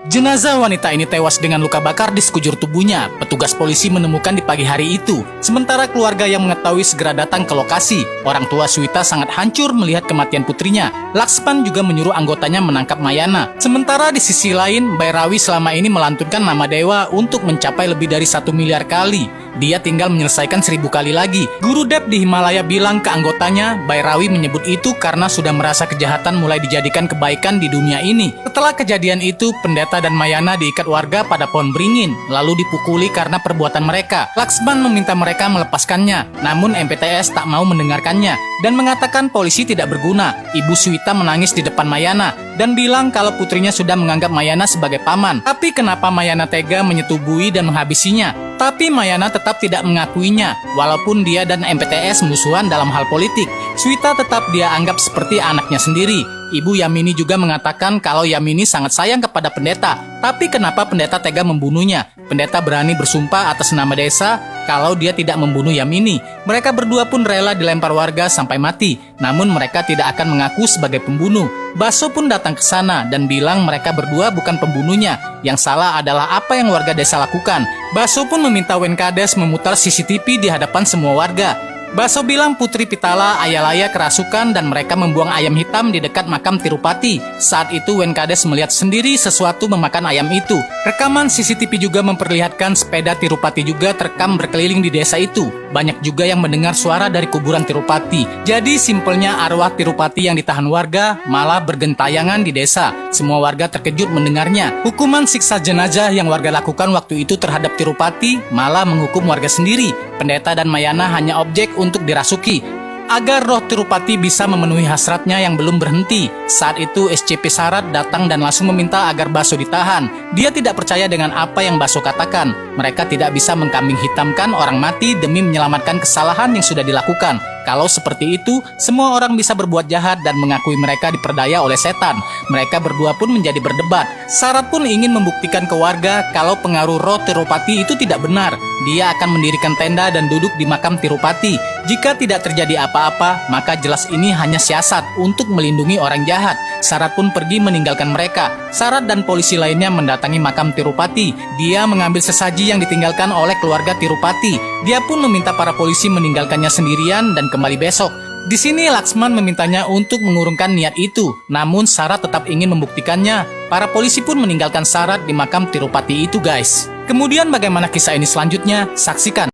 Jenazah wanita ini tewas dengan luka bakar di sekujur tubuhnya. Petugas polisi menemukan di pagi hari itu. Sementara keluarga yang mengetahui segera datang ke lokasi. Orang tua Swita sangat hancur melihat kematian putrinya. Laksman juga menyuruh anggotanya menangkap Mayana. Sementara di sisi lain, Bairawi selama ini melantunkan nama dewa untuk mencapai lebih dari 1 miliar kali. Dia tinggal menyelesaikan 1000 kali lagi. Guru Dep di Himalaya bilang ke anggotanya, Bairawi menyebut itu karena sudah merasa kejahatan mulai dijadikan kebaikan di dunia ini. Setelah kejadian itu, pendeta dan Mayana diikat warga pada pohon beringin, lalu dipukuli karena perbuatan mereka. Laksman meminta mereka melepaskannya, namun MPTS tak mau mendengarkannya dan mengatakan polisi tidak berguna. Ibu Swita menangis di depan Mayana dan bilang kalau putrinya sudah menganggap Mayana sebagai paman. Tapi kenapa Mayana tega menyetubuhi dan menghabisinya? Tapi Mayana tetap tidak mengakuinya, walaupun dia dan MPTS musuhan dalam hal politik. Swita tetap dia anggap seperti anaknya sendiri. Ibu Yamini juga mengatakan kalau Yamini sangat sayang kepada pendeta. Tapi kenapa pendeta tega membunuhnya? Pendeta berani bersumpah atas nama desa kalau dia tidak membunuh Yamini. Mereka berdua pun rela dilempar warga sampai mati. Namun mereka tidak akan mengaku sebagai pembunuh. Baso pun datang ke sana dan bilang mereka berdua bukan pembunuhnya. Yang salah adalah apa yang warga desa lakukan. Baso pun meminta Wenkades memutar CCTV di hadapan semua warga. Baso bilang Putri Pitala Ayalaya kerasukan dan mereka membuang ayam hitam di dekat makam Tirupati. Saat itu Wenkades melihat sendiri sesuatu memakan ayam itu. Rekaman CCTV juga memperlihatkan sepeda Tirupati juga terekam berkeliling di desa itu. Banyak juga yang mendengar suara dari kuburan Tirupati. Jadi simpelnya arwah Tirupati yang ditahan warga malah bergentayangan di desa. Semua warga terkejut mendengarnya. Hukuman siksa jenazah yang warga lakukan waktu itu terhadap Tirupati malah menghukum warga sendiri. Pendeta dan Mayana hanya objek untuk dirasuki agar roh Tirupati bisa memenuhi hasratnya yang belum berhenti. Saat itu SCP Sarat datang dan langsung meminta agar Baso ditahan. Dia tidak percaya dengan apa yang Baso katakan. Mereka tidak bisa mengkambing hitamkan orang mati demi menyelamatkan kesalahan yang sudah dilakukan. Kalau seperti itu, semua orang bisa berbuat jahat dan mengakui mereka diperdaya oleh setan. Mereka berdua pun menjadi berdebat. Sarat pun ingin membuktikan ke warga kalau pengaruh roh Tirupati itu tidak benar. Dia akan mendirikan tenda dan duduk di makam Tirupati. Jika tidak terjadi apa-apa, maka jelas ini hanya siasat untuk melindungi orang jahat. Sarat pun pergi meninggalkan mereka. Sarat dan polisi lainnya mendatangi makam Tirupati. Dia mengambil sesaji yang ditinggalkan oleh keluarga Tirupati. Dia pun meminta para polisi meninggalkannya sendirian dan kembali besok. Di sini Laksman memintanya untuk mengurungkan niat itu. Namun Sarat tetap ingin membuktikannya. Para polisi pun meninggalkan Sarat di makam Tirupati itu, guys. Kemudian bagaimana kisah ini selanjutnya? Saksikan.